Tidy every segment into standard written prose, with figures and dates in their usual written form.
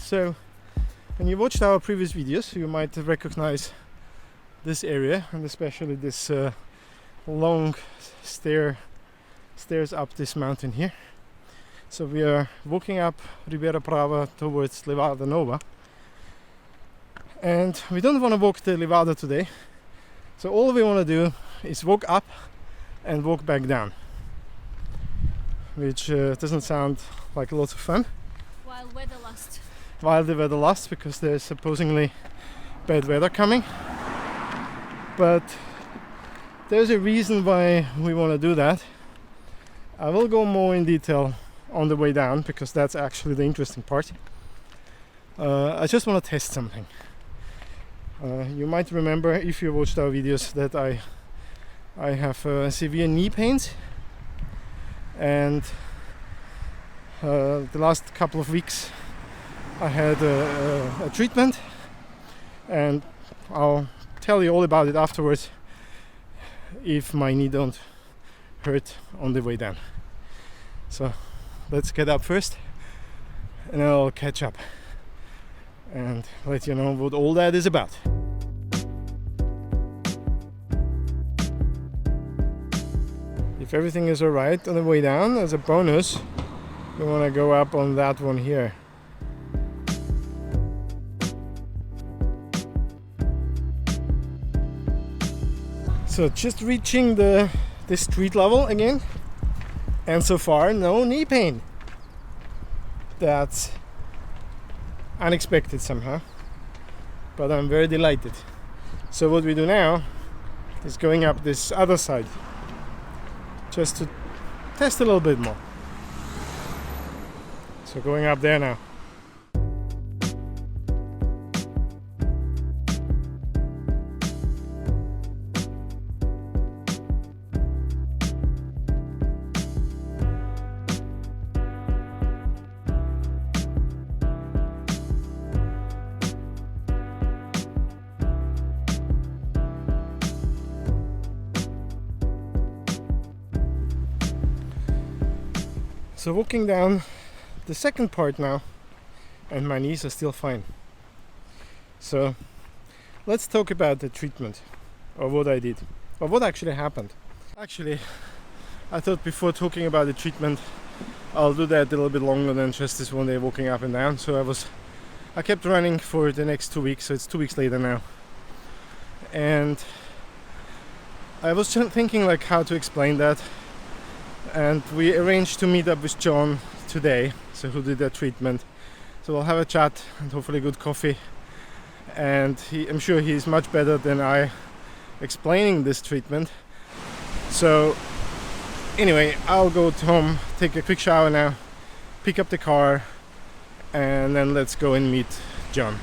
So when you watched our previous videos, you might recognize this area, and especially this long stairs up this mountain here. So we are walking up Ribera Brava towards Levada Nova, and we don't want to walk the Levada today, so all we want to do is walk up and walk back down, which doesn't sound like lots of fun While weather lasts. while the weather lasts, because there's supposedly bad weather coming. But there's a reason why we want to do that. I will go more in detail on the way down, because that's actually the interesting part. I just want to test something. You might remember, if you watched our videos, that I have severe knee pains, and the last couple of weeks I had a treatment, and I'll tell you all about it afterwards if my knee don't hurt on the way down. So let's get up first, and then I'll catch up and let you know what all that is about. If everything is alright on the way down, as a bonus, we want to go up on that one here. So just reaching the street level again, and so far no knee pain. That's unexpected somehow, but I'm very delighted. So what we do now is going up this other side, just to test a little bit more. So going up there now. So walking down the second part now, and my knees are still fine. So let's talk about the treatment, or what I did, or what actually happened. Actually, I thought before talking about the treatment, I'll do that a little bit longer than just this one day walking up and down. So I kept running for the next 2 weeks, so it's 2 weeks later now. And I was thinking like how to explain that. And we arranged to meet up with John today, so who did that treatment. So we'll have a chat and hopefully good coffee. And I'm sure he's much better than I explaining this treatment. So anyway, I'll go to home, take a quick shower now, pick up the car, and then let's go and meet John.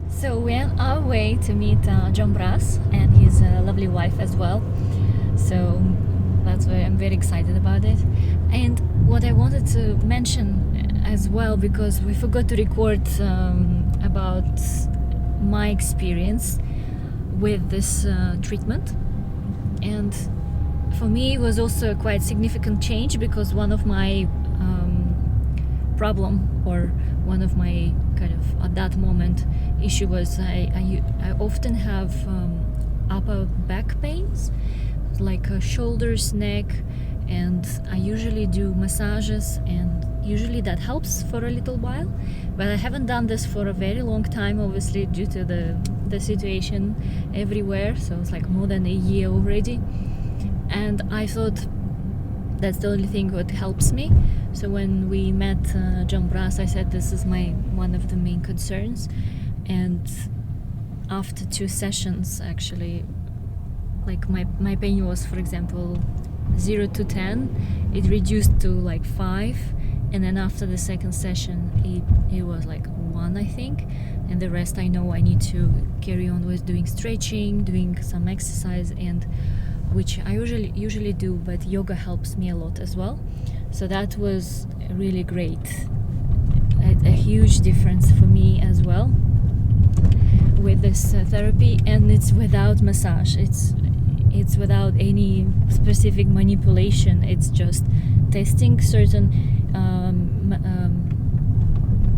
So we're on our way to meet John Brass and his lovely wife as well. So that's why I'm very excited about it. And what I wanted to mention as well, because we forgot to record about my experience with this treatment. And for me it was also a quite significant change, because one of my problem, or one of my kind of at that moment issue, was I often have upper back pains, like shoulders, neck, and I usually do massages, and usually that helps for a little while, but I haven't done this for a very long time, obviously due to the situation everywhere, so it's like more than a year already. And I thought that's the only thing that helps me. So when we met John Brass, I said this is one of the main concerns. And after 2 sessions, actually, like my pain was, for example, 0 to 10, it reduced to like 5, and then after the second session it was like 1, I think, and the rest I know I need to carry on with doing stretching, doing some exercise, and which I usually do, but yoga helps me a lot as well. So that was really great, a huge difference for me as well with this therapy, and it's without massage. it's without any specific manipulation. It's just testing certain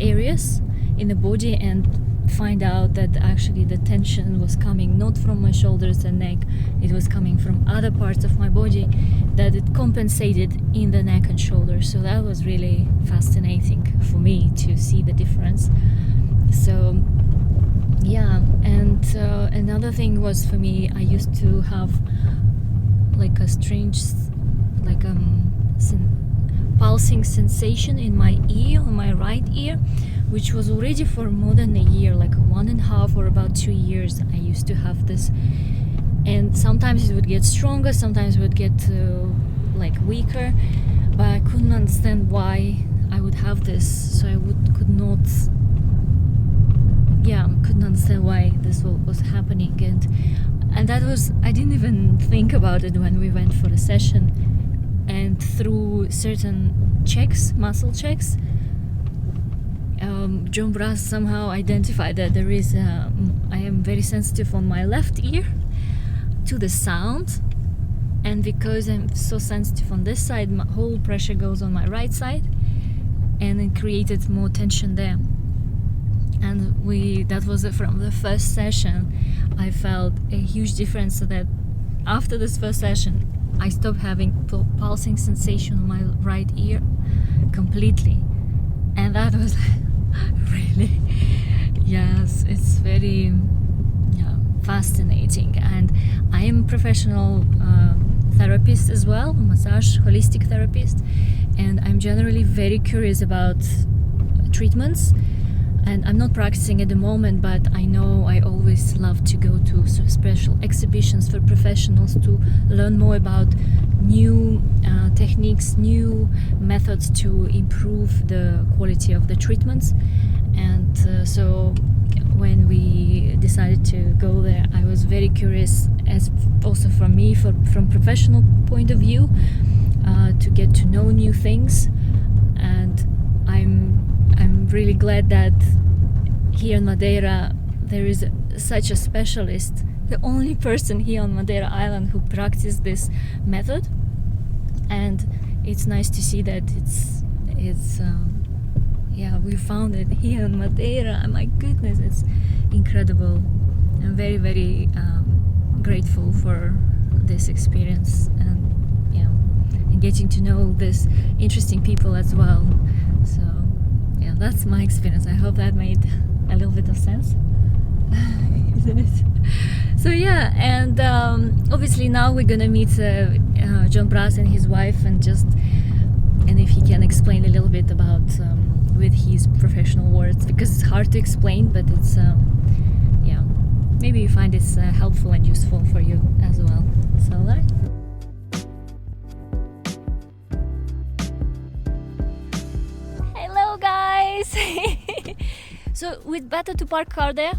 areas in the body and find out that actually the tension was coming not from my shoulders and neck, it was coming from other parts of my body, that it compensated in the neck and shoulders. So that was really fascinating for me to see the difference. So yeah, and another thing was, for me, I used to have like a strange pulsing sensation in my ear, on my right ear, which was already for more than a year, like 1.5 or about 2 years. I used to have this, and sometimes it would get stronger, sometimes it would get like weaker, but I couldn't understand why I would have this. So I couldn't understand why this was happening, and that was, I didn't even think about it when we went for a session. And through certain checks, muscle checks, John Brass somehow identified that there is I am very sensitive on my left ear to the sound, and because I'm so sensitive on this side, my whole pressure goes on my right side, and it created more tension there. And that was from the first session. I felt a huge difference, so that after this first session I stopped having pulsing sensation on my right ear completely. And that was really, yes, it's very fascinating. And I am a professional therapist as well, massage, holistic therapist, and I'm generally very curious about treatments. And I'm not practicing at the moment, but I know I always love to go to special exhibitions for professionals to learn more about new techniques, new methods to improve the quality of the treatments. And so when we decided to go there, I was very curious, as also from me, from professional point of view, to get to know new things. And I'm really glad that here in Madeira there is such a specialist, the only person here on Madeira Island who practices this method. And it's nice to see that we found it here in Madeira. My goodness, it's incredible. I'm very, very grateful for this experience, and getting to know these interesting people as well. So yeah, that's my experience. I hope that made a little bit of sense. Isn't it? So yeah, and obviously now we're gonna meet John Brass and his wife, and if he can explain a little bit about with his professional words, because it's hard to explain, but it's maybe you find it's helpful and useful for you as well. So right. Hello guys. So we'd better to park car there.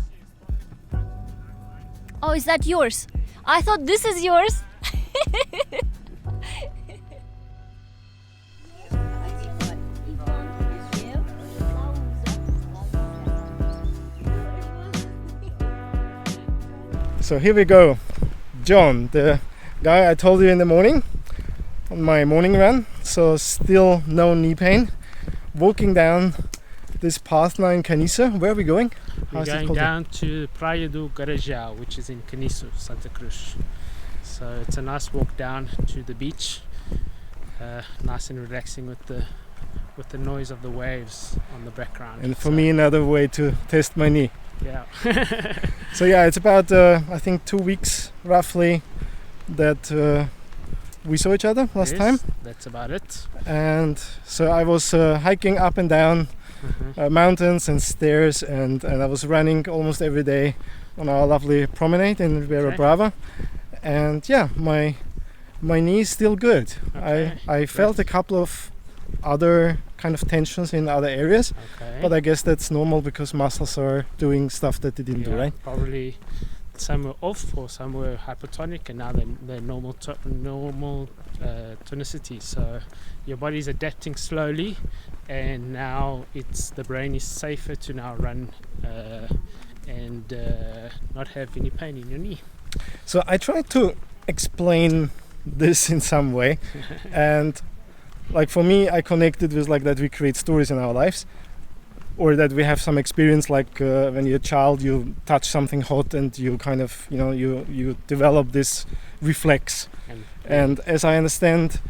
Oh, is that yours? I thought this is yours. So here we go. John, the guy I told you in the morning on my morning run. So still no knee pain. Walking down this path now in Caniço. Where are we going? We're going down to Praia do Garajal, which is in Caniço, Santa Cruz. So it's a nice walk down to the beach, nice and relaxing with the noise of the waves on the background. And for me, another way to test my knee. Yeah. So yeah, it's about I think 2 weeks roughly that we saw each other last time. That's about it. And so I was hiking up and down mountains and stairs, and I was running almost every day on our lovely promenade in Ribeira Brava. And yeah, my knee is still good. Okay, I felt a couple of other kind of tensions in other areas, but I guess that's normal because muscles are doing stuff that they didn't do, right? Probably some were off or some were hypertonic, and now they're normal tonicity. So your body's adapting slowly, and now the brain is safer to now run and not have any pain in your knee. So I tried to explain this in some way. And like for me, I connected with like that we create stories in our lives, or that we have some experience, like when you're a child, you touch something hot and you kind of, you develop this reflex. And as I understand,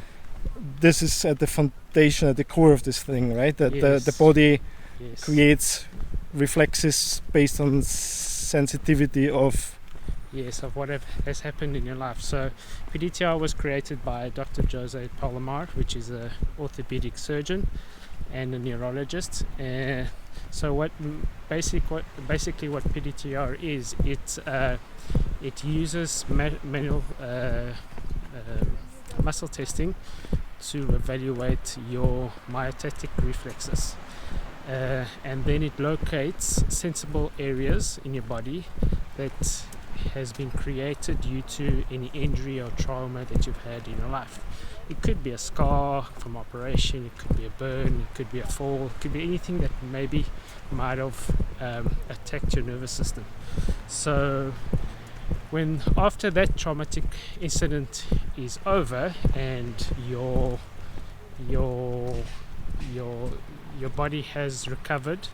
this is at the foundation, at the core of this thing, right? That the body creates reflexes based on sensitivity of what has happened in your life. So P-DTR was created by Dr. Jose Palomar, which is an orthopedic surgeon and a neurologist. So what P-DTR is, it uses manual muscle testing to evaluate your myotatic reflexes. And then it locates sensible areas in your body that has been created due to any injury or trauma that you've had in your life. It could be a scar from operation, it could be a burn, it could be a fall, it could be anything that maybe might have attacked your nervous system. So when after that traumatic incident is over and your body has recovered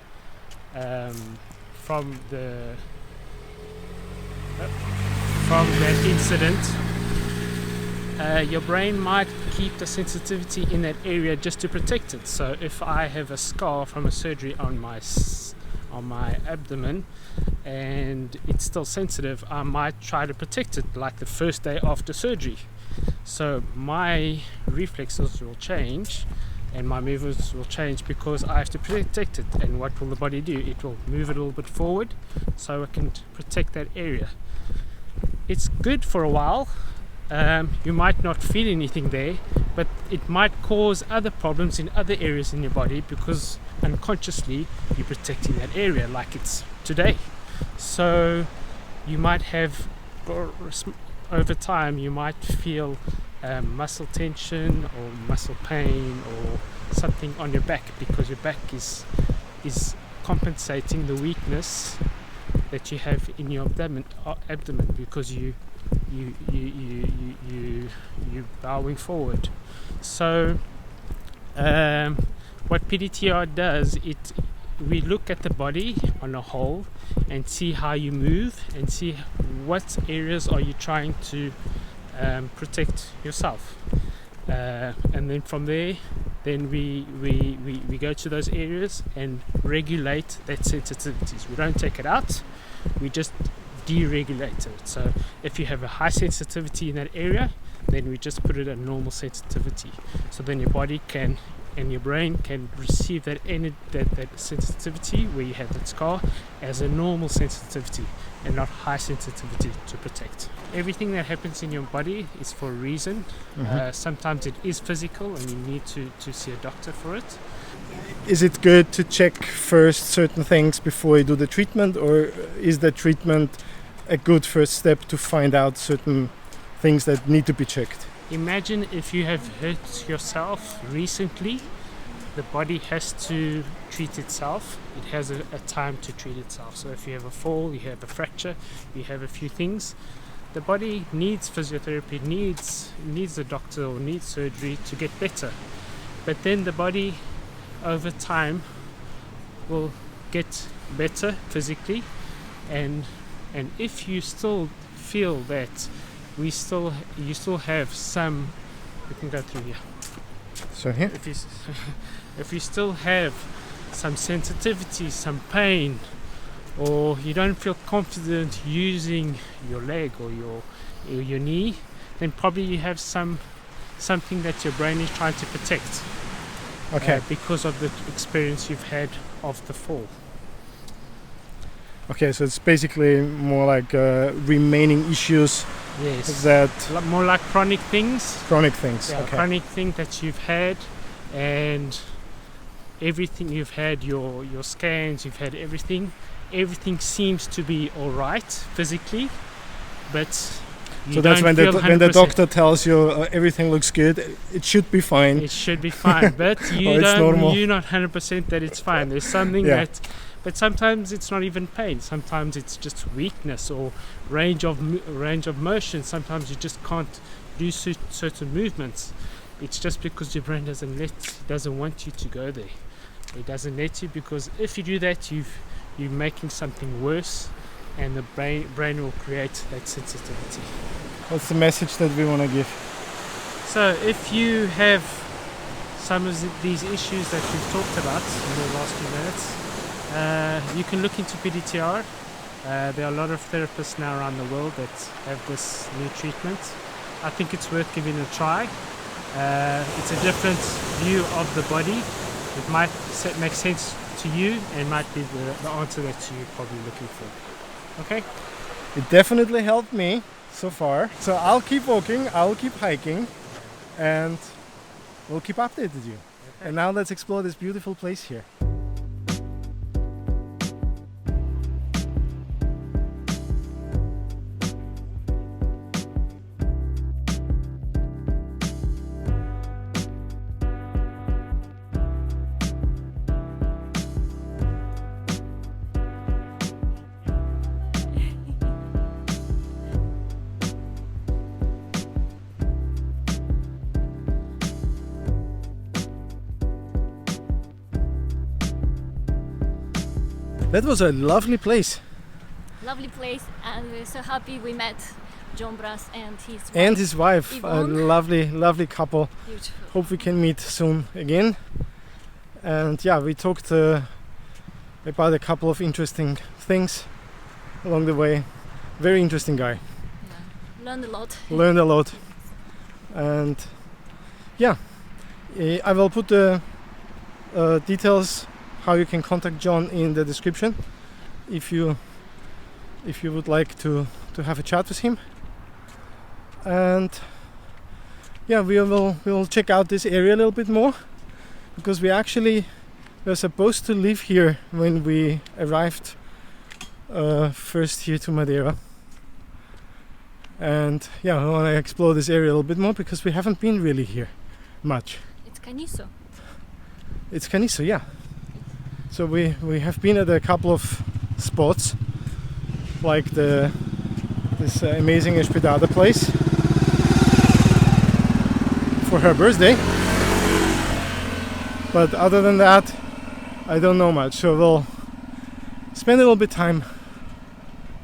from that incident, your brain might keep the sensitivity in that area just to protect it. So if I have a scar from a surgery on my abdomen and it's still sensitive, I might try to protect it like the first day after surgery. So my reflexes will change and my movements will change because I have to protect it. And what will the body do? It will move it a little bit forward so I can protect that area. It's good for a while. You might not feel anything there, but it might cause other problems in other areas in your body because unconsciously you're protecting that area like it's today. So you might have, over time, you might feel muscle tension or muscle pain or something on your back because your back is compensating the weakness that you have in your abdomen because you bowing forward. So what P-DTR does, we look at the body on a whole and see how you move and see what areas are you trying to protect yourself, and then from there we go to those areas and regulate that sensitivities. We don't take it out, we just deregulate it. So if you have a high sensitivity in that area, then we just put it at normal sensitivity, so then your body can and your brain can receive that sensitivity where you have that scar as a normal sensitivity and not high sensitivity to protect. Everything that happens in your body is for a reason. Sometimes it is physical and you need to see a doctor for it. Is it good to check first certain things before you do the treatment, or is the treatment a good first step to find out certain things that need to be checked? Imagine if you have hurt yourself recently, the body has to treat itself. It has a time to treat itself. So if you have a fall, you have a fracture, you have a few things, the body needs physiotherapy, needs a doctor or needs surgery to get better. But then the body over time will get better physically, and if you still feel that you still have some, we can go through here. So here? If you still have some sensitivity, some pain, or you don't feel confident using your leg or your knee, then probably you have something that your brain is trying to protect. Okay. Because of the experience you've had of the fall. Okay, so it's basically more like remaining issues. Yes. That more like chronic things. Chronic things. Yeah, okay. Chronic thing that you've had, and everything you've had, your scans, you've had everything. Everything seems to be all right physically, but so that's when the doctor tells you everything looks good, it should be fine. It should be fine, but you're not 100% that it's fine. There's something that But sometimes it's not even pain. Sometimes it's just weakness or range of motion. Sometimes you just can't do certain movements. It's just because your brain doesn't want you to go there. It doesn't let you, because if you do that, you're making something worse, and the brain will create that sensitivity. What's the message that we want to give? So if you have some of these issues that we've talked about in the last few minutes, you can look into P-DTR. There are a lot of therapists now around the world that have this new treatment. I think it's worth giving a try. It's a different view of the body. It might make sense to you and might be the answer that you're probably looking for. Okay? It definitely helped me so far. So I'll keep walking, I'll keep hiking, and we'll keep updated you. Okay. And now let's explore this beautiful place here. That was a lovely place. Lovely place, and we're so happy we met John Brass and his wife. And his wife, Yvonne. a lovely couple. Beautiful. Hope we can meet soon again. And yeah, we talked about a couple of interesting things along the way. Very interesting guy. Yeah. Learned a lot. Learned a lot. And yeah, I will put the details how you can contact John in the description if you would like to have a chat with him. And yeah, we will check out this area a little bit more, because we were supposed to live here when we arrived first here to Madeira. And yeah, I want to explore this area a little bit more, because we haven't been really here much. It's Caniço. It's Caniço, yeah. So we have been at a couple of spots, like this amazing hospedada place for her birthday. But other than that, I don't know much. So we'll spend a little bit of time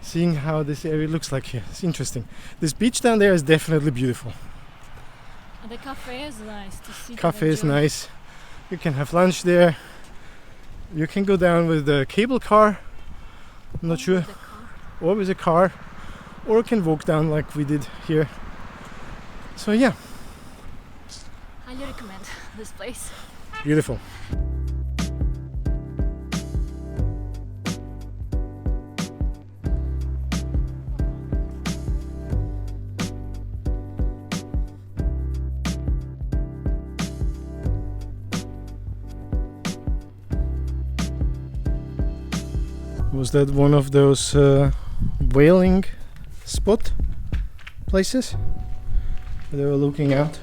seeing how this area looks like here. It's interesting. This beach down there is definitely beautiful. And the cafe is nice to see. Cafe is nice. You can have lunch there. You can go down with the cable car, I'm not sure, or with a car, or you can walk down like we did here. So yeah, highly recommend this place. beautiful. Was that one of those whaling spot places where they were looking out?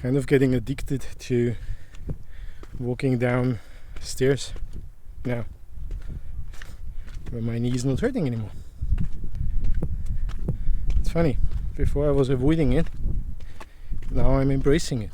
Kind of getting addicted to walking down stairs now, where my knee is not hurting anymore. It's funny, before I was avoiding it, now I'm embracing it.